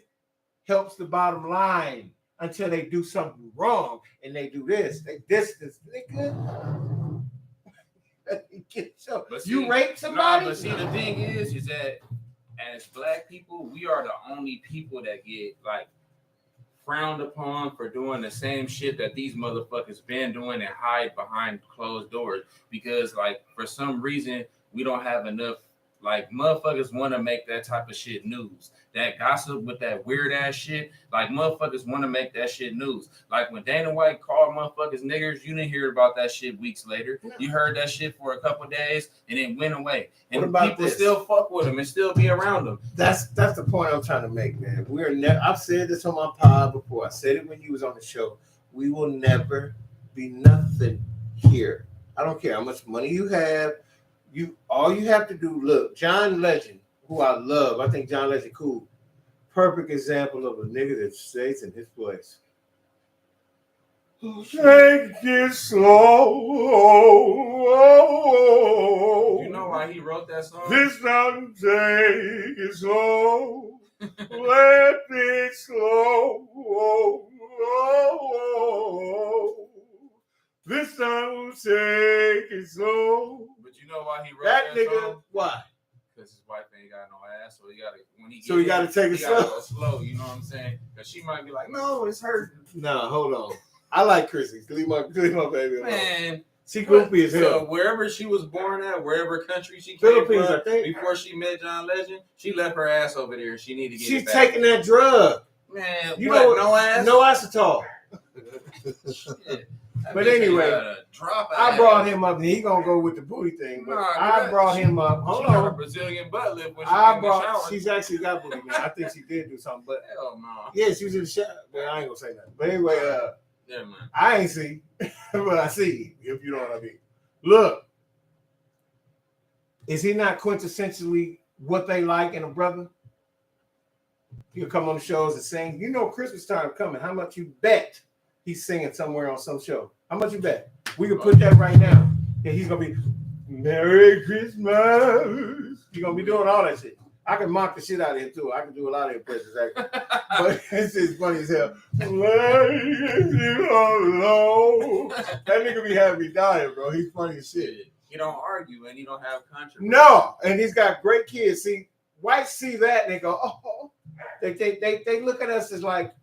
helps the bottom line until they do something wrong and they do this. They distance. They good. You rape somebody? But see, the thing is that as black people, we are the only people that get like frowned upon for doing the same shit that these motherfuckers been doing and hide behind closed doors because like for some reason we don't have enough like motherfuckers want to make that type of shit news. That gossip with that weird ass shit, like motherfuckers want to make that shit news. Like when Dana White called motherfuckers niggers, you didn't hear about that shit weeks later. You heard that shit for a couple days and it went away. And people still fuck with him and still be around him. That's the point I'm trying to make, man. I've said this on my pod before. I said it when you was on the show. We will never be nothing here. I don't care how much money you have. All you have to do, look, John Legend, who I love, I think John Legend cool. Perfect example of a nigga that stays in his place. Take it slow. You know why he wrote that song? This time take it slow. Let it slow. This time take it slow. You know why he wrote that nigga song? Why? Because his wife ain't got no ass, so he gotta take it slow. Slow, you know what I'm saying? Because she might be like, no, it's hurting. No, hold on. I like Chrissy. Leave my baby alone. Man, she goofy as hell. So wherever she was born at, wherever country she came from, I think. Before she met John Legend, she left her ass over there. She need to get it back. She's taking that drug. Man, you know no ass? No acetol. Shit. But anyway, I brought him up, and he gonna go with the booty thing. But I brought him up. Hold on, a Brazilian butt lift when she in the shower. She's actually got booty now. I think she did do something, but hell no. Yeah, she was in the shower. But I ain't gonna say nothing. But anyway, yeah, man. I ain't see, but I see. If you know what I mean. Look, is he not quintessentially what they like in a brother? He'll come on the shows and sing. You know, Christmas time coming. How much you bet he's singing somewhere on some show? How much you bet? We can put that right now. And he's gonna be Merry Christmas. He's gonna be doing all that shit. I can mock the shit out of him too. I can do a lot of impressions actually. But it's just funny as hell. That nigga be having me dying, bro. He's funny as shit. He don't argue and he don't have controversy. No, and he's got great kids. See, whites see that and they go, oh. They look at us as like,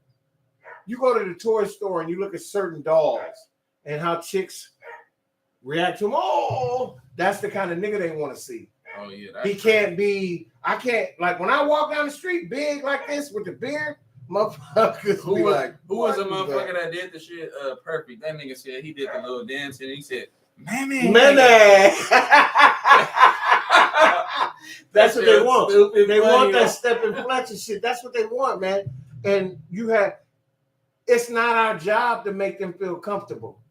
you go to the toy store and you look at certain dolls and how chicks react to them. Oh, that's the kind of nigga they want to see. Oh yeah, he can't be. I can't, like when I walk down the street big like this with the beard, motherfuckers who be was, like, who was a motherfucker that did the shit perfect? That nigga said he did the little dance and he said, "Man." That's what they want. They want that step and flexion shit. That's what they want, man. And it's not our job to make them feel comfortable.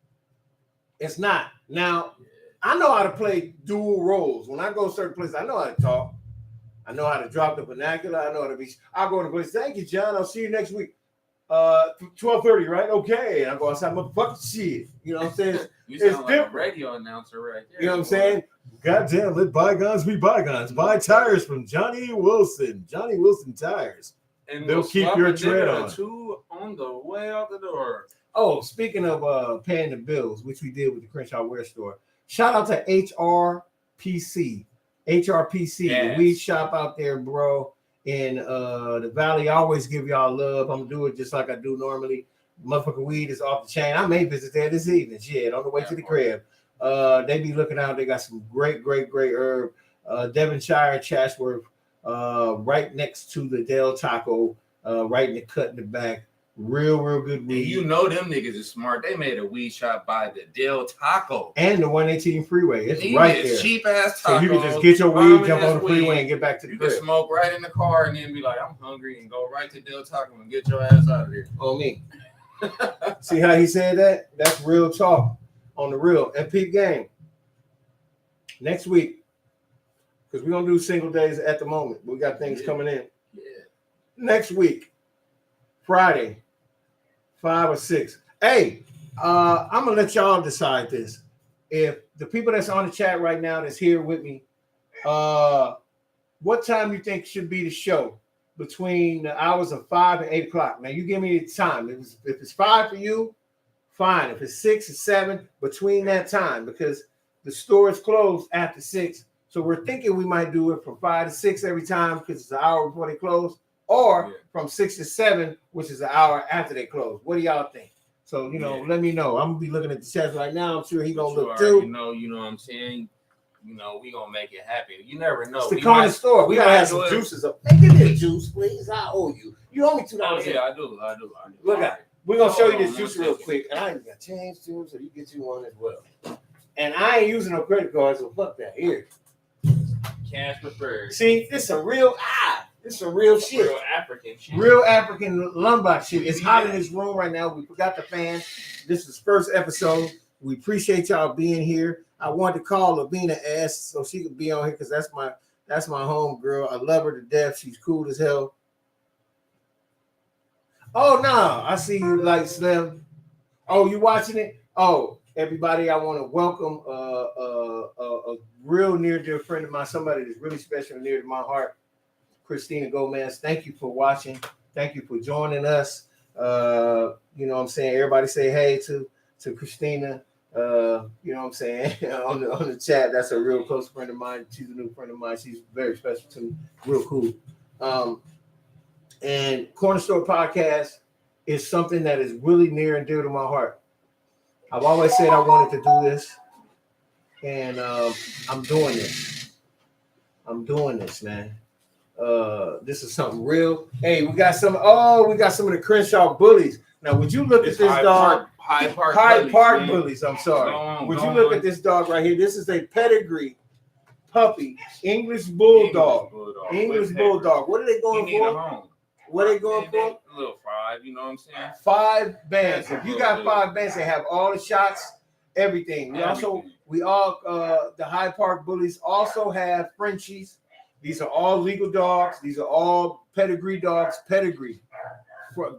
It's not. Now, I know how to play dual roles. When I go certain places, I know how to talk. I know how to drop the vernacular. I know how to be. I'll go to a place. Thank you, John. I'll see you next week. 12:30, right? Okay. And I go outside, motherfucking shit. You know what I'm saying? You sound like a radio announcer right there. You know what I'm saying? Goddamn, let bygones be bygones. Buy tires from Johnny Wilson. Johnny Wilson tires. And they'll keep your tread on. Two on the way out the door. Oh, speaking of paying the bills, which we did with the Crenshaw Wear Store, shout out to HRPC. HRPC, yes. The weed shop out there, bro, in the Valley. I always give y'all love. I'm doing it just like I do normally. Motherfucking weed is off the chain. I may visit there this evening. Shit, on the way to the crib. They be looking out. They got some great herb. Devonshire, Chatsworth, right next to the Del Taco, right in the cut in the back. Real good weed. And you know them niggas is smart. They made a weed shop by the Del Taco. And the 118 freeway. It's right there. Cheap ass tacos. So you can just get your weed, jump on the freeway, and get back to the crib. You can smoke right in the car and then be like, I'm hungry, and go right to Del Taco and get your ass out of here. On me. See how he said that? That's real talk on the real. And peep game. Next week, because we're going to do single days at the moment. We got things coming in. Yeah. Next week, Friday, 5 or 6. Hey, I'm going to let y'all decide this. If the people that's on the chat right now that's here with me, what time you think should be the show? Between the hours of 5 and 8 o'clock. Now you give me the time. If it's 5 for you, fine. If it's 6 or 7, between that time, because the store is closed after 6. So we're thinking we might do it from 5 to 6 every time because it's an hour before they close, or from 6 to 7, which is an hour after they close. What do y'all think? So let me know. I'm gonna be looking at the chat right now. I'm sure he's gonna look too. You know what I'm saying. We gonna make it happen. You never know. It's the corner store. We gotta have some juices up. Hey, give me a juice, please. I owe you. You owe me $2. Yeah, I do. Look at it. We're gonna show you this juice real quick. And I ain't got change too, so you get you one as well. And I ain't using no credit cards, so fuck that. Here. Cash preferred. See, this some real this some real shit. Real African shit. Real African Lombard shit. It's hot in this room right now. We forgot the fan. This is first episode. We appreciate y'all being here. I wanted to call Lavina ass so she could be on here because that's my home girl. I love her to death. She's cool as hell. Oh no, I see you like Slim. Oh, you watching it? Oh, everybody, I want to welcome a real near dear friend of mine, somebody that's really special and near to my heart, Christina Gomez. Thank you for watching. Thank you for joining us. You know what I'm saying? Everybody say hey to Christina. You know what I'm saying? on the chat, that's a real close friend of mine. She's a new friend of mine. She's very special to me. Real cool. And Corner Store Podcast is something that is really near and dear to my heart. I've always said I wanted to do this, and I'm doing this. I'm doing this, man. This is something real. Hey, we got some of the Crenshaw bullies. Now, would you look at this dog? Hyde Park Bullies. I'm sorry. Would you look at this dog right here? This is a pedigree puppy, English Bulldog. English Bulldog. What are they going for? What are they going for? A little 5, you know what I'm saying? 5 bands. If you got 5 bands, they have all the shots, everything. The Hyde Park Bullies also have Frenchies. These are all legal dogs. These are all pedigree dogs. Pedigree.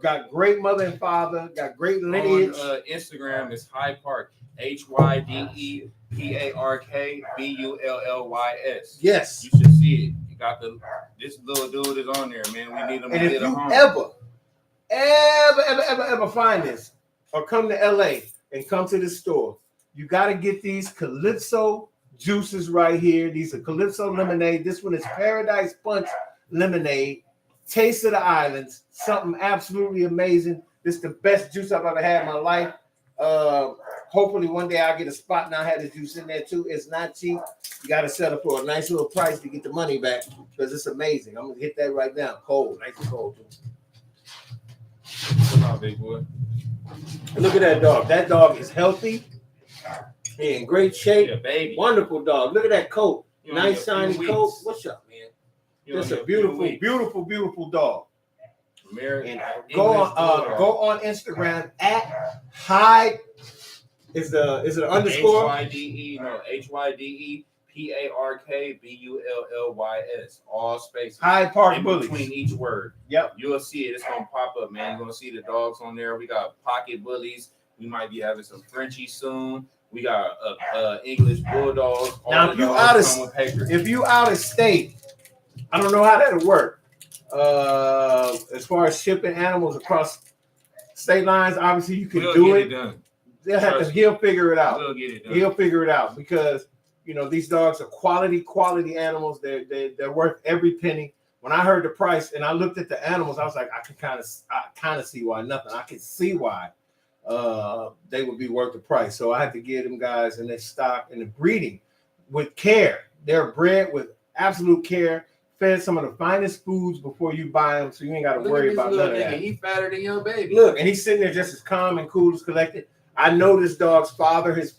Got great mother and father. Got great lineage. On Instagram is Hyde Park. HYDEPARKBULLYS. Yes. You should see it. You got this little dude is on there, man. We need him to and if get a you home. ever find this or come to LA and come to this store, you got to get these Calypso juices right here. These are Calypso lemonade. This one is Paradise Punch lemonade. Taste of the Islands. Something absolutely amazing. This is the best juice I've ever had in my life. Hopefully one day I'll get a spot and I'll have the juice in there too. It's not cheap. You got to settle for a nice little price to get the money back because it's amazing. I'm going to hit that right now. Cold. Nice and cold. Come on, big boy. Look at that dog. That dog is healthy. In great shape. Yeah, baby. Wonderful dog. Look at that coat. Nice shiny coat. What's up, man? That's a beautiful dog. And go on Instagram at Hyde. Is it an underscore? HYDEPARKBULLYS. All spaces. Hyde Park Bullies. Between each word. Yep. You'll see it. It's gonna pop up, man. You're gonna see the dogs on there. We got pocket bullies. We might be having some Frenchies soon. We got English Bulldogs. Now, if you out of state, I don't know how that'll work. As far as shipping animals across state lines, obviously you can do it. He'll figure it out. He'll figure it out because these dogs are quality animals. They're worth every penny. When I heard the price and I looked at the animals, I was like, I kind of see why nothing. I can see why they would be worth the price. So I had to give them guys in their stock and the breeding with care. They're bred with absolute care. Fed some of the finest foods before you buy them, so you ain't got to worry about none of that. He's fatter than your baby. Look, and he's sitting there just as calm and cool as collected. I know this dog's father. His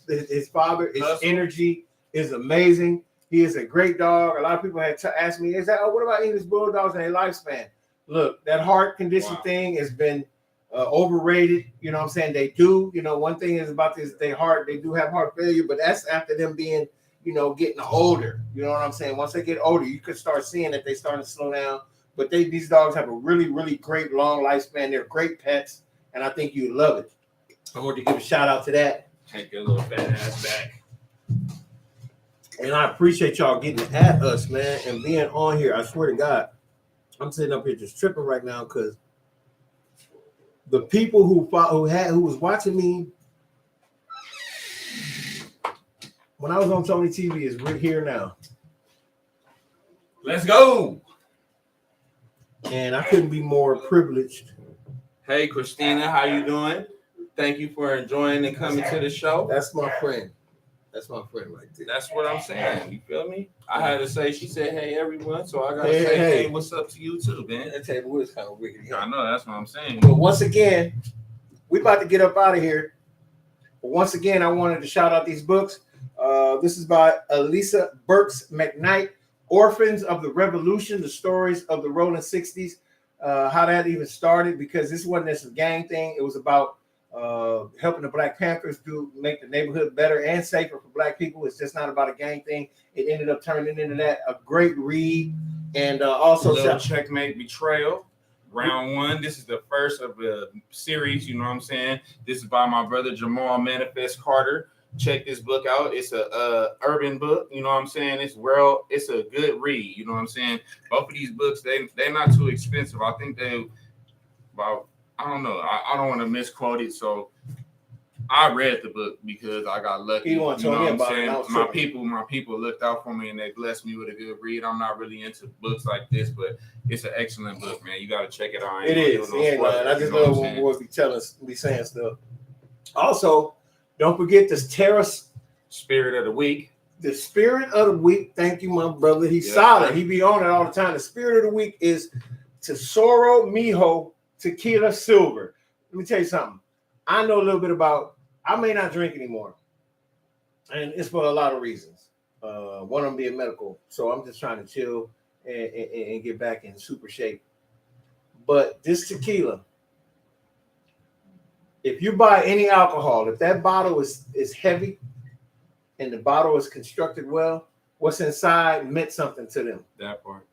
father, his energy is amazing. He is a great dog. A lot of people had asked me, what about English Bulldogs and their lifespan? Look, that heart condition thing has been overrated. You know what I'm saying? They do. One thing is about this, they do have heart failure, but that's after them being getting older. You know what I'm saying? Once they get older, you could start seeing that they starting to slow down. But these dogs have a really, really great long lifespan. They're great pets, and I think you'd love it. I want to give a shout out to that. Take your little fat ass back. And I appreciate y'all getting at us, man, and being on here. I swear to God, I'm sitting up here just tripping right now because the people who was watching me when I was on Tony TV is right here now. Let's go. And I couldn't be more privileged. Hey, Christina, how you doing? Thank you for enjoying and coming to the show. That's my friend. That's my friend right there. That's what I'm saying. You feel me? I had to say, she said, hey, everyone. So I got to say, hey, what's up to you too, man? That table is kind of wicked. I know. That's what I'm saying. But once again, we about to get up out of here. But once again, I wanted to shout out these books. This is by Elisa Burks McKnight, Orphans of the Revolution, the stories of the rolling 60s, how that even started, because this wasn't just a gang thing. It was about helping the Black Panthers make the neighborhood better and safer for Black people. It's just not about a gang thing. It ended up turning into that. A great read. And also Checkmate Betrayal. Round 1. This is the first of the series, you know what I'm saying? This is by my brother Jamal Manifest Carter. Check this book out. It's a urban book, you know what I'm saying? It's a good read, you know what I'm saying? Both of these books, they're not too expensive. I think they about, I don't know. I don't want to misquote it, so I read the book because I got lucky. You know what I'm saying? My people looked out for me and they blessed me with a good read. I'm not really into books like this, but it's an excellent book, man. You got to check it out. It is. Man. I just love when boys be saying stuff. Also, don't forget this Terrace Spirit of the Week. The Spirit of the Week. Thank you, my brother. He's solid. He be on it all the time. The Spirit of the Week is Tesoro Mijo Tequila Silver. Let me tell you something. I know a little bit about. I may not drink anymore, and it's for a lot of reasons. One of them being medical, so I'm just trying to chill and get back in super shape. But this tequila, if you buy any alcohol, if that bottle is heavy and the bottle is constructed well, what's inside meant something to them. That part.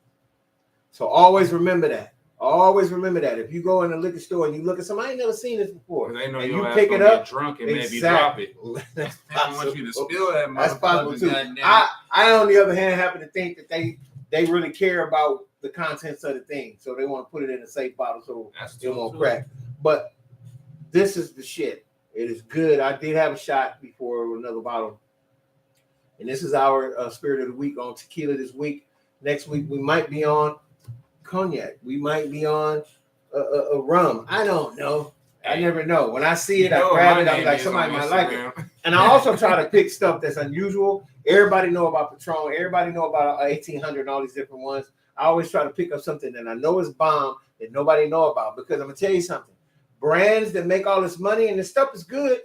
So always remember that. Always remember that. If you go in a liquor store and you look at something, I ain't never seen this before. They know and your you ass pick it gonna up, get drunk and exactly. maybe drop it. They don't want you to spill that. That's possible too. Goddamn. I, on the other hand, happen to think that they really care about the contents of the thing, so they want to put it in a safe bottle so it won't crack. But this is the shit. It is good. I did have a shot before another bottle, and this is our spirit of the week on tequila this week. Next week we might be on cognac. We might be on a rum. I don't know. I never know. When I see it, I grab it. I'm like, somebody might like it. And I also try to pick stuff that's unusual. Everybody know about Patron. Everybody know about 1800 and all these different ones. I always try to pick up something that I know is bomb that nobody know about, because I'm gonna tell you something. Brands that make all this money and this stuff is good,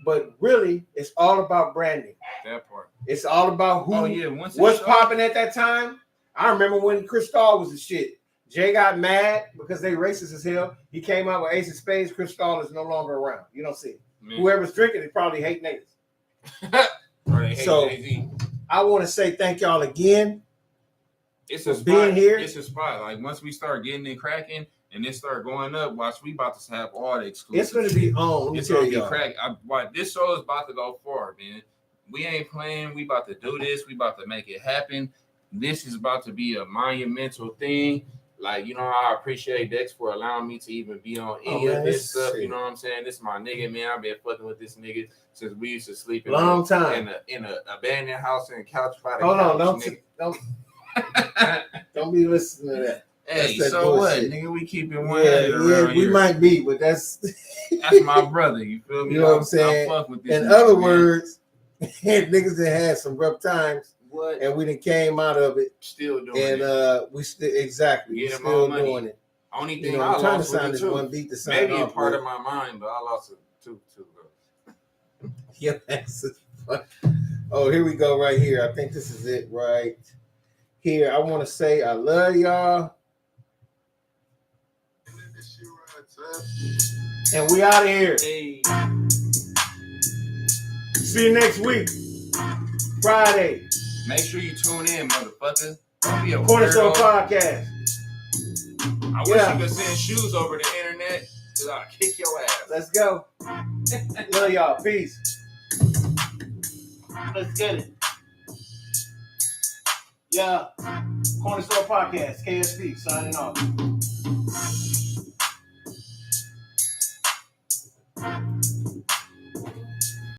but really it's all about branding. That part. It's all about what's popping at that time. I remember when Crenshaw was the shit. Jay got mad because they racist as hell. He came out with Ace of Spades. Crenshaw is no longer around. You don't see it. Man. Whoever's drinking it probably hate niggas. So I want to say thank y'all again. It's a spot. Being here. It's a spot. Like once we start getting it cracking and it start going up, watch, we about to have all the exclusives. It's going to be on. It's going to be crack. This show is about to go forward, man. We ain't playing. We about to do this. We about to make it happen. This is about to be a monumental thing. Like, you know, I appreciate Dex for allowing me to even be on any of this stuff. You know what I'm saying? This is my nigga, man. I've been fucking with this nigga since we used to sleep in an abandoned house and couch by the couch. Don't be listening to that. Hey, so what? Nigga, we keep it 100 around we might be, but that's my brother. You feel me? You know what I'm saying? I fuck with this in other words, niggas that had some rough times. What? And we done came out of it. Still doing it. And we still still doing it. Only thing I'm trying to sound this one beat to sound maybe a part of my mind, but I lost it too. Yeah, oh, here we go right here. I think this is it right here. I want to say I love y'all. And we out of here. Hey. See you next week. Friday. Make sure you tune in, motherfucker. Don't be a Corner Show podcast. I wish you could send shoes over the internet, because I'll kick your ass. Let's go. Love y'all. Peace. Let's get it. Yeah. Corner Store podcast. KSP signing off.